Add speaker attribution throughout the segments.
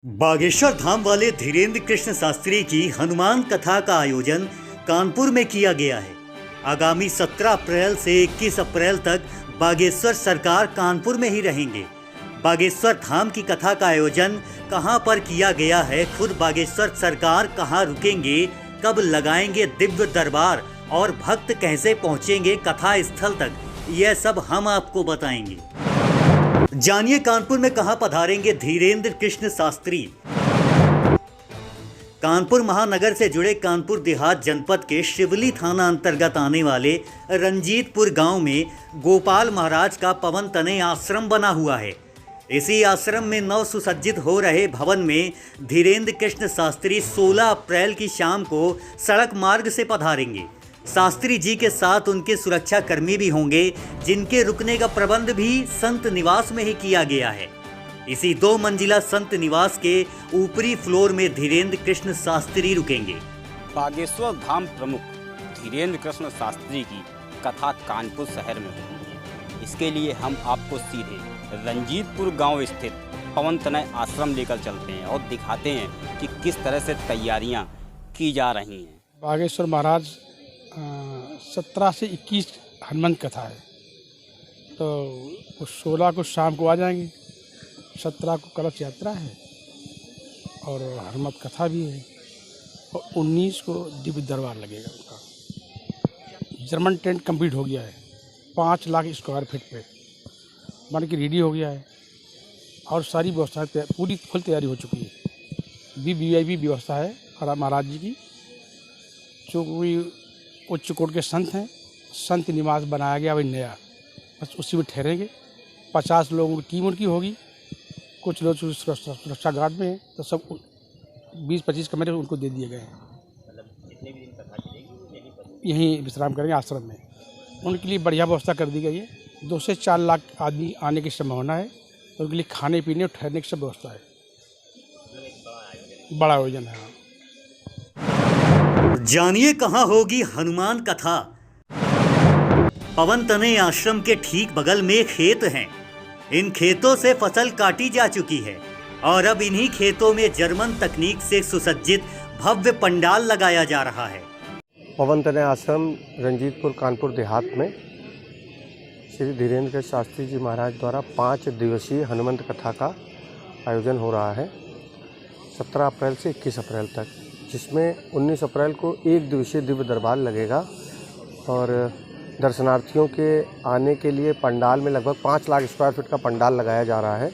Speaker 1: बागेश्वर धाम वाले धीरेन्द्र कृष्ण शास्त्री की हनुमान कथा का आयोजन कानपुर में किया गया है। आगामी 17 अप्रैल से 21 अप्रैल तक बागेश्वर सरकार कानपुर में ही रहेंगे। बागेश्वर धाम की कथा का आयोजन कहां पर किया गया है, खुद बागेश्वर सरकार कहां रुकेंगे, कब लगाएंगे दिव्य दरबार और भक्त कैसे पहुंचेंगे कथा स्थल तक, यह सब हम आपको बताएंगे। जानिए कानपुर में कहां पधारेंगे धीरेन्द्र कृष्ण शास्त्री। कानपुर महानगर से जुड़े कानपुर देहात जनपद के शिवली थाना अंतर्गत आने वाले रंजीतपुर गांव में गोपाल महाराज का पवन तनय आश्रम बना हुआ है। इसी आश्रम में नव सुसज्जित हो रहे भवन में धीरेन्द्र कृष्ण शास्त्री 16 अप्रैल की शाम को सड़क मार्ग से पधारेंगे। शास्त्री जी के साथ उनके सुरक्षा कर्मी भी होंगे, जिनके रुकने का प्रबंध भी संत निवास में ही किया गया है। इसी 2 मंजिला संत निवास के ऊपरी फ्लोर में धीरेन्द्र कृष्ण शास्त्री रुकेंगे।
Speaker 2: बागेश्वर धाम प्रमुख धीरेन्द्र कृष्ण शास्त्री की कथा कानपुर शहर में होगी। इसके लिए हम आपको सीधे रंजीतपुर गांव स्थित पवन तनय आश्रम लेकर चलते हैं और दिखाते हैं कि किस तरह से तैयारियां की जा रही हैं।
Speaker 3: बागेश्वर महाराज 17 से 21 हनुमान कथा है, तो 16 को शाम को आ जाएंगे, 17 को कलश यात्रा है और हनुमान कथा भी है और 19 को दिव्य दरबार लगेगा। उनका जर्मन टेंट कंप्लीट हो गया है, 5 लाख स्क्वायर फीट पे बन के रेडी हो गया है और सारी व्यवस्था पूरी फुल तैयारी हो चुकी है। वीआईपी व्यवस्था है और महाराज जी की, जो कोई उच्च कोट के संत हैं, संत निवास बनाया गया वही नया, बस उसी में ठहरेंगे। 50 लोगों की टीम उनकी होगी, कुछ लोग सुरक्षा गार्ड में हैं, तो सब 20-25 कमरे उनको दे दिए गए हैं। यहीं विश्राम करेंगे आश्रम में। उनके लिए बढ़िया व्यवस्था कर दी गई है। 2 से 4 लाख आदमी आने की संभावना है, तो उनके लिए खाने पीने और ठहरने की सब व्यवस्था है। बड़ा आयोजन है।
Speaker 1: जानिए कहां होगी हनुमान कथा। पवन तनय आश्रम के ठीक बगल में खेत हैं। इन खेतों से फसल काटी जा चुकी है और अब इन्हीं खेतों में जर्मन तकनीक से सुसज्जित भव्य पंडाल लगाया जा रहा है।
Speaker 4: पवन तनय आश्रम रंजीतपुर कानपुर देहात में श्री धीरेन्द्र कृष्ण शास्त्री जी महाराज द्वारा 5 दिवसीय हनुमंत कथा का आयोजन हो रहा है 17 अप्रैल से 21 अप्रैल तक, जिसमें 19 अप्रैल को 1 दिवसीय दिव्य दरबार लगेगा और दर्शनार्थियों के आने के लिए पंडाल में लगभग 5 लाख स्क्वायर फीट का पंडाल लगाया जा रहा है।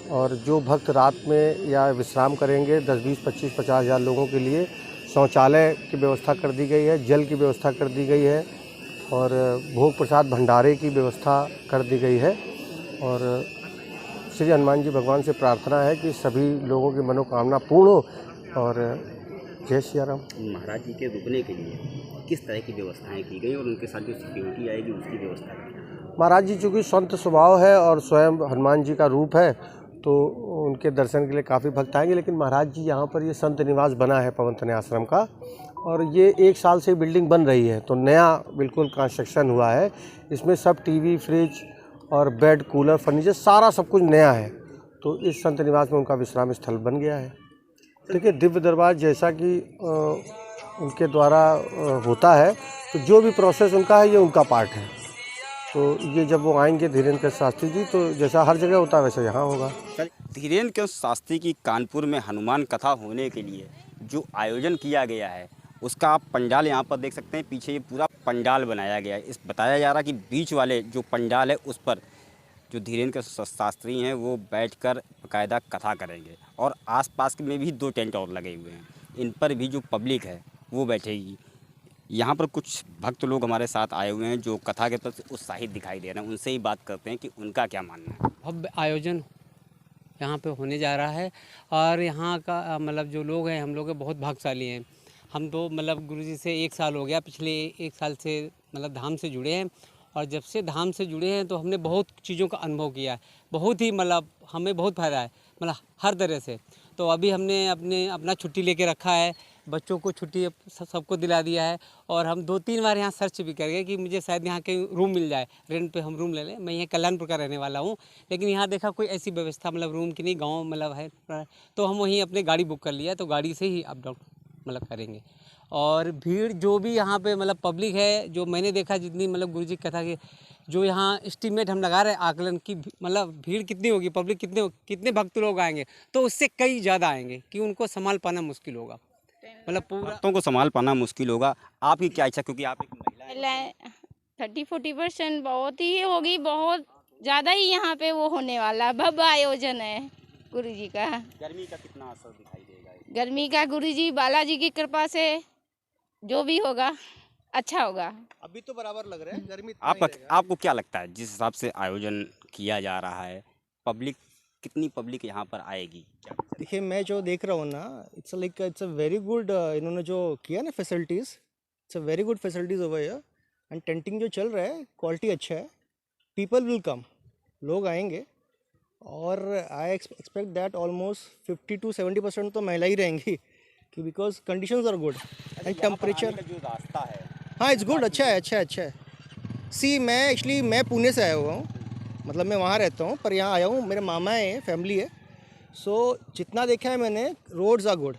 Speaker 4: और जो भक्त रात में या विश्राम करेंगे 10, 20, 25, 50 हज़ार लोगों के लिए शौचालय की व्यवस्था कर दी गई है, जल की व्यवस्था कर दी गई है और भोग प्रसाद भंडारे की व्यवस्था कर दी गई है। और श्री हनुमान जी भगवान से प्रार्थना है कि सभी लोगों की मनोकामना पूर्ण हो और जय श्री राम।
Speaker 2: महाराज जी के रुकने के लिए किस तरह की व्यवस्थाएं की गई और उनके साथ जो सिक्योरिटी आएगी उसकी व्यवस्था की?
Speaker 4: महाराज जी चूँकि संत स्वभाव है और स्वयं हनुमान जी का रूप है, तो उनके दर्शन के लिए काफ़ी भक्त आएंगे। लेकिन महाराज जी यहाँ पर ये संत निवास बना है पवन तनय आश्रम का, और ये 1 साल से बिल्डिंग बन रही है, तो नया बिल्कुल कंस्ट्रक्शन हुआ है। इसमें सब टीवी, फ्रिज और बेड, कूलर, फर्नीचर सारा सब कुछ नया है। तो इस संत निवास में उनका विश्राम स्थल बन गया है। देखिए, दिव्य दरबार जैसा कि उनके द्वारा होता है, तो जो भी प्रोसेस उनका है ये उनका पार्ट है। तो ये जब वो आएंगे धीरेन्द्र कृष्ण शास्त्री जी, तो जैसा हर जगह होता है वैसा यहाँ होगा।
Speaker 2: धीरेन्द्र कृष्ण शास्त्री की कानपुर में हनुमान कथा होने के लिए जो आयोजन किया गया है उसका आप पंडाल यहाँ पर देख सकते हैं। पीछे ये पूरा पंडाल बनाया गया है। इस बताया जा रहा कि बीच वाले जो पंडाल है उस पर जो धीरेन्द्र कृष्ण शास्त्री हैं वो बैठकर बाकायदा कथा करेंगे और आसपास में भी 2 टेंट और लगे हुए हैं। इन पर भी जो पब्लिक है वो बैठेगी। यहाँ पर कुछ भक्त लोग हमारे साथ आए हुए हैं जो कथा के प्रति उत्साहित दिखाई दे रहे हैं। उनसे ही बात करते हैं कि उनका क्या मानना है।
Speaker 5: भव्य आयोजन यहाँ पे होने जा रहा है और यहाँ का मतलब जो लोग हैं, हम लोग बहुत भाग्यशाली हैं। हम तो मतलब गुरुजी से 1 साल हो गया, पिछले 1 साल से मतलब धाम से जुड़े हैं और जब से धाम से जुड़े हैं तो हमने बहुत चीज़ों का अनुभव किया है। बहुत ही मतलब हमें बहुत फ़ायदा है, मतलब हर तरह से। तो अभी हमने अपना छुट्टी लेके रखा है, बच्चों को छुट्टी सबको दिला दिया है। और हम 2-3 बार यहाँ सर्च भी कर गए कि मुझे शायद यहाँ कहीं रूम मिल जाए, रेंट पे हम रूम ले लें। मैं यहाँ कल्याणपुर का रहने वाला हूँ, लेकिन यहाँ देखा कोई ऐसी व्यवस्था मतलब रूम की नहीं, गाँव मतलब है, तो हम वहीं अपनी गाड़ी बुक कर लिया, तो गाड़ी से ही अप डाउन मतलब करेंगे। और भीड़ जो भी यहाँ पे मतलब पब्लिक है, जो मैंने देखा जितनी मतलब गुरुजी की कथा के जो यहाँ एस्टीमेट हम लगा रहे हैं आकलन की मतलब भीड़ कितनी होगी, पब्लिक कितने भक्त लोग आएंगे, तो उससे कई ज़्यादा आएंगे कि उनको संभाल पाना मुश्किल होगा, मतलब पूरा
Speaker 2: भक्तों को संभाल पाना मुश्किल होगा। आपकी क्या इच्छा, क्योंकि आप एक महिला हैं?
Speaker 6: 30-40% बहुत ही होगी, बहुत ज़्यादा ही यहाँ पे वो होने वाला भव्य आयोजन है गुरुजी का।
Speaker 2: गर्मी का कितना असर दिखाई देगा?
Speaker 6: गर्मी का गुरुजी बालाजी की कृपा से जो भी होगा अच्छा होगा।
Speaker 7: अभी तो बराबर लग रहा है, गर्मी इतना नहीं रहेगा।
Speaker 2: आपको क्या लगता है जिस हिसाब से आयोजन किया जा रहा है, कितनी पब्लिक यहाँ पर आएगी?
Speaker 7: देखिए मैं जो देख रहा हूँ ना, इट्स अ वेरी गुड, इन्होंने जो किया ना facilities, it's a very good facilities over here. And tenting जो चल रहा है क्वालिटी अच्छा है, पीपल विल कम, लोग आएंगे। और I expect that almost 50 to 70% तो महिला ही रहेंगी, कि because conditions are good and temperature.
Speaker 2: जो रास्ता है
Speaker 7: हाँ इट्स गुड, अच्छा है। सी मैं पुणे से आया हुआ हूँ, मतलब मैं वहाँ रहता हूँ पर यहाँ आया हूँ, मेरे मामा है, फैमिली है। सो जितना देखा है मैंने, रोड्स आर गुड,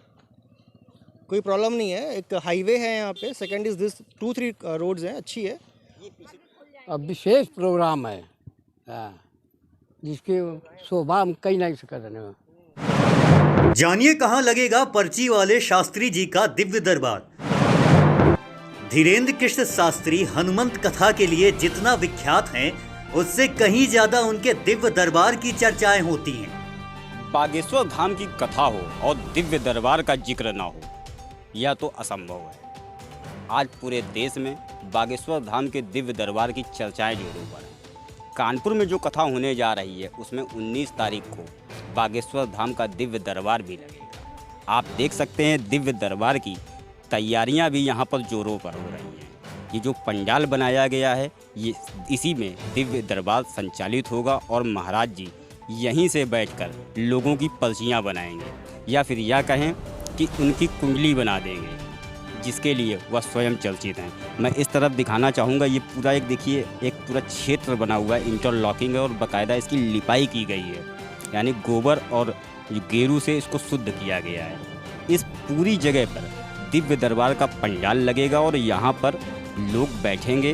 Speaker 7: कोई प्रॉब्लम नहीं है। एक हाईवे है यहाँ पे, सेकंड इज दिस 2-3 रोड्स हैं, अच्छी है।
Speaker 8: अब विशेष प्रोग्राम है जिसकी शोभा हम कहीं नहीं कर रहे हैं।
Speaker 1: जानिए कहां लगेगा पर्ची वाले शास्त्री जी का दिव्य दरबार। धीरेन्द्र कृष्ण शास्त्री हनुमंत कथा के लिए जितना विख्यात हैं, उससे कहीं ज्यादा उनके दिव्य दरबार की चर्चाएं होती हैं।
Speaker 2: बागेश्वर धाम की कथा हो और दिव्य दरबार का जिक्र ना हो, यह तो असंभव है। आज पूरे देश में बागेश्वर धाम के दिव्य दरबार की चर्चाएं जोरों पर हैं। कानपुर में जो कथा होने जा रही है उसमें 19 तारीख को बागेश्वर धाम का दिव्य दरबार भी लगेगा। आप देख सकते हैं दिव्य दरबार की तैयारियां भी यहां पर जोरों पर हो रही हैं। ये जो पंडाल बनाया गया है, ये इसी में दिव्य दरबार संचालित होगा और महाराज जी यहीं से बैठकर लोगों की पर्चियां बनाएंगे, या फिर यह कहें कि उनकी कुंडली बना देंगे, जिसके लिए वह स्वयं चर्चित हैं। मैं इस तरफ दिखाना चाहूँगा, ये पूरा एक देखिए, एक पूरा क्षेत्र बना हुआ है, इंटरलॉकिंग है और बाकायदा इसकी लिपाई की गई है, यानी गोबर और गेरू से इसको शुद्ध किया गया है। इस पूरी जगह पर दिव्य दरबार का पंडाल लगेगा और यहाँ पर लोग बैठेंगे,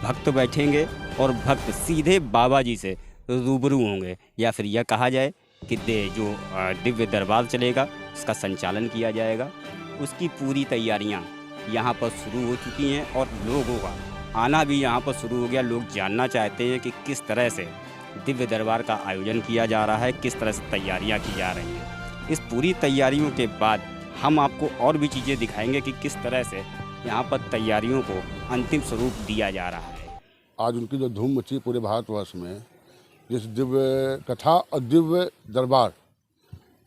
Speaker 2: भक्त बैठेंगे और भक्त सीधे बाबा जी से रूबरू होंगे, या फिर यह कहा जाए कि जो दिव्य दरबार चलेगा इसका संचालन किया जाएगा, उसकी पूरी तैयारियां यहाँ पर शुरू हो चुकी हैं और लोगों का आना भी यहाँ पर शुरू हो गया। लोग जानना चाहते हैं कि किस तरह से दिव्य दरबार का आयोजन किया जा रहा है, किस तरह से तैयारियां की जा रही हैं। इस पूरी तैयारियों के बाद हम आपको और भी चीज़ें दिखाएंगे कि किस तरह से यहाँ पर तैयारियों को अंतिम स्वरूप दिया जा रहा है।
Speaker 9: आज उनकी जो धूम मची पूरे भारतवर्ष में, जिस दिव्य कथा और दिव्य दरबार,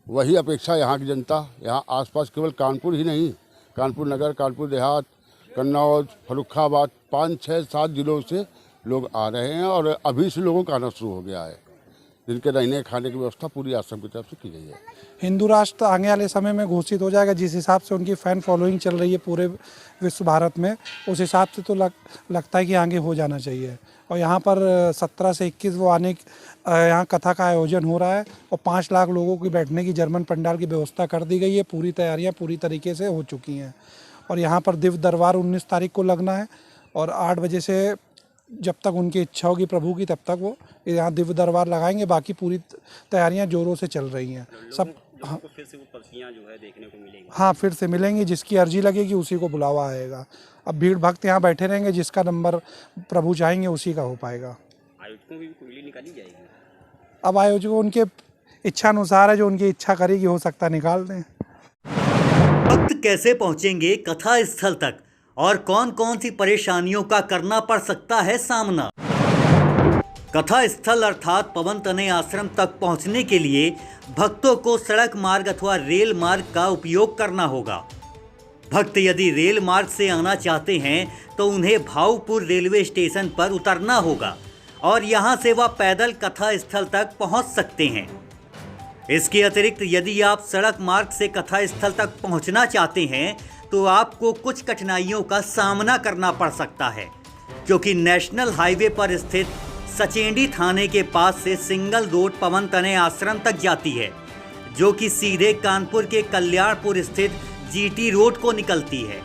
Speaker 9: वही अपेक्षा यहाँ की जनता, यहाँ आसपास केवल कानपुर ही नहीं, कानपुर नगर, कानपुर देहात, कन्नौज, फर्रुखाबाद, 5, 6, 7 जिलों से लोग आ रहे हैं और अभी से लोगों का आना शुरू हो गया है, जिनके रहने खाने की व्यवस्था पूरी आश्रम की तरफ से की गई है।
Speaker 3: हिंदू राष्ट्र आने वाले समय में घोषित हो जाएगा, जिस हिसाब से उनकी फ़ैन फॉलोइंग चल रही है पूरे विश्व भारत में, उस हिसाब से तो लगता है कि आगे हो जाना चाहिए। और यहाँ पर 17 से 21 वो यहाँ कथा का आयोजन हो रहा है और 5 लाख लोगों की बैठने की जर्मन पंडाल की व्यवस्था कर दी गई है। पूरी तैयारियाँ पूरी तरीके से हो चुकी हैं और यहाँ पर दिव्य दरबार 19 तारीख को लगना है और 8 बजे से जब तक उनकी इच्छा होगी प्रभु की, तब तक वो यहाँ दिव्य दरबार लगाएंगे। बाकी पूरी तैयारियाँ जोरों से चल रही हैं सब। हाँ,
Speaker 2: फिर से वो पर्चियां जो है देखने को मिलेंगी।
Speaker 3: हाँ, फिर से मिलेंगी, जिसकी अर्जी लगेगी उसी को बुलावा आएगा। अब भीड़ भक्त यहाँ बैठे रहेंगे, जिसका नंबर प्रभु चाहेंगे उसी का हो पाएगा।
Speaker 2: आयोजकों की भी कुंडली निकाली जाएगी।
Speaker 3: अब आयोजकों उनके इच्छा अनुसार है, जो उनकी इच्छा करेगी हो सकता है निकाल दें।
Speaker 1: भक्त कैसे पहुंचेंगे कथा स्थल तक और कौन कौन सी परेशानियों का करना पड़ सकता है सामना? कथा स्थल अर्थात पवन तनय आश्रम तक पहुंचने के लिए भक्तों को सड़क मार्ग अथवा रेल मार्ग का उपयोग करना होगा। भक्त यदि रेल मार्ग से आना चाहते हैं तो उन्हें भाऊपुर रेलवे स्टेशन पर उतरना होगा और यहां से वह पैदल कथा स्थल तक पहुंच सकते हैं। इसके अतिरिक्त यदि आप सड़क मार्ग से कथा स्थल तक पहुंचना चाहते हैं तो आपको कुछ कठिनाइयों का सामना करना पड़ सकता है, क्योंकि नेशनल हाईवे पर स्थित सचेंडी थाने के पास से सिंगल रोड पवन तनय आश्रम तक जाती है, जो कि सीधे कानपुर के कल्याणपुर स्थित जीटी रोड को निकलती है।